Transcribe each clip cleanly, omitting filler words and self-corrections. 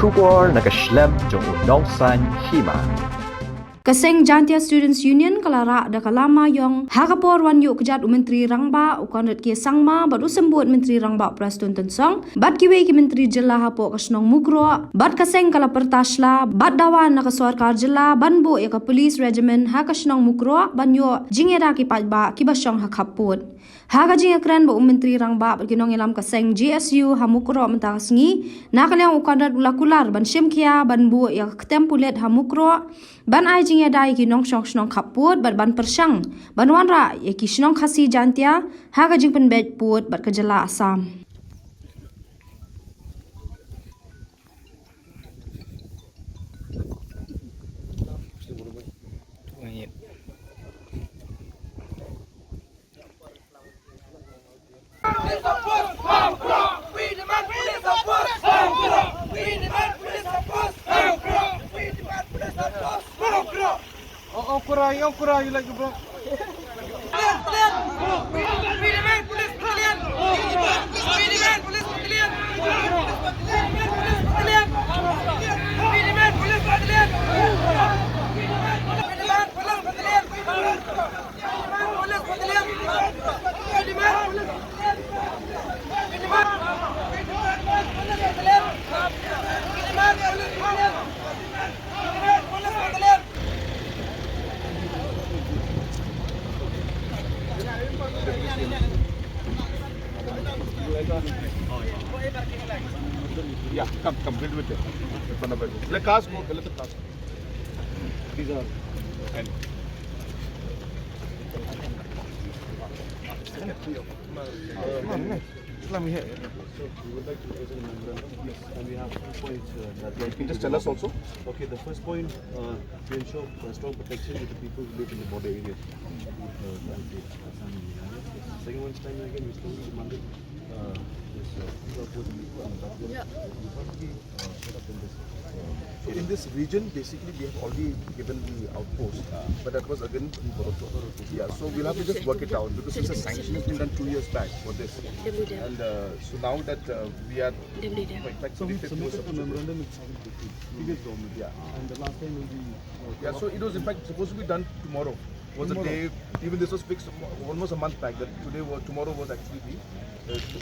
Shubor nakaslem jong unongsan Hima. Kaseng Jantia Students Union kalara da Lama Ïong Hagapor wan Ïuhkjat Menteri Rangba Conrad ki Sangma baru sembut Menteri Rangba Prastun Tensong bat kiwe ki Menteri Jela hapo kasnong Mukroh bat kaseng kala pertasla bat dawan na kasarkar jela banbo ya ka police regiment ha kasnong Mukroh banyo jingera ki pajba ki basyong hakaput haga jingakran ba Menteri Rangba kinong ilam kaseng GSU ha Mukroh mentasngi nakalyang Conrad ulakular ban shimkia banbo ya ketempulet ha Mukroh ban ai jing dai ki nong snong khaput bat ban persang ban wanra ye ki snong khasi jantia ha ga jing pen bet put bat kejala asam Ïong kurang, you like bro. Yeah, come, build with it. Let cars go, let the cars go. These are. Let me hear. So we would like to raise a memorandum, yes, and we have 2 points that Can you just tell us also? Okay, the first point, to ensure strong protection with the people who live in the border areas. Second one, time again, we strongly demanded So in this region, basically, we have already given the outpost, but that was again in Mukroh. Yeah, so we'll have to just work it out because since the sanction has been done 2 years back for this, and so now that we are so we submitted a memorandum in 750, previous government. Yeah. And the last time will be. Yeah, so it was in fact supposed to be done tomorrow. Was the day, even this was fixed almost a month back, that tomorrow was actually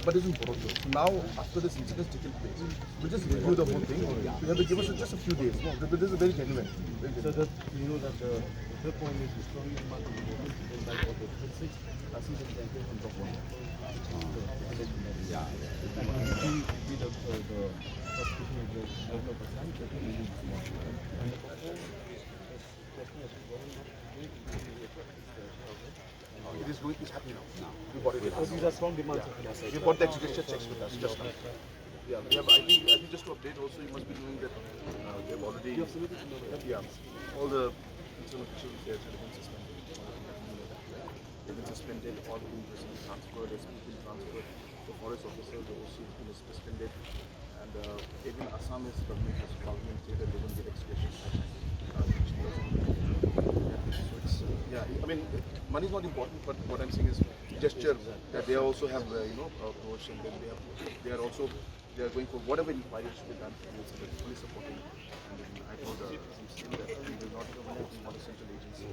but it's in Mukroh. So now, after this incident has taken place, we'll just review the whole thing. You have to give us just a few days. This is very genuine. So that you know that the third point is the strongly demand of the government to then back of the third six, assist and campaign from top one. Yeah. Be the prosecution of the government of Assam, that will be It's happening now. We got it. these are strong demands of us. We got the execution checks with us just now. Yeah, we have. I think just to update also, you must be doing that. They've already. Yeah, all the concerned officials there have been suspended. They've been suspended. All the teams have been transferred. There's been transferred. The forest officer, the OC has been suspended, and even Assamese government has probably said that they won't get execution. So it's I mean, money is not important, but what I'm saying is gesture that they also have promotion. Then they are going for whatever inquiry should be done. It's fully supporting. And I told that we will not want a central agency.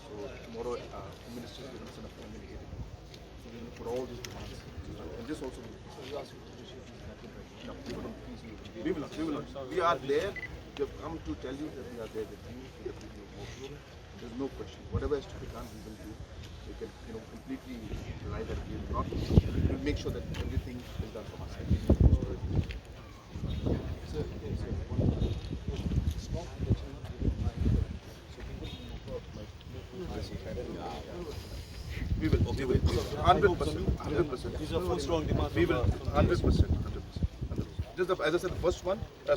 So tomorrow, ministers will send a formal hearing. So we will put all these demands. And this also we ask you to appreciate these happening right now. We will. We are there. We have come to tell you that we are there with you. We are with you. There's no question. Whatever has to be done, we will do. We can, completely rely that we will not. We will make sure that everything is done from our side. We will. 100%. These are full strong demands. We will 100%. Just as I said, the first one. The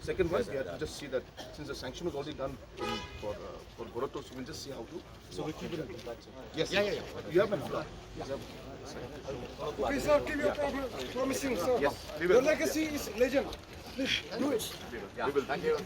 second one. We have to just see that since the sanction was already done for Mukroh, so we'll just see how to. So we keep it in contact. Yes. Yeah. You have my number. Okay, sir, keep your promising, sir. Yes. Your legacy is legend. Please do it. We will. Thank you.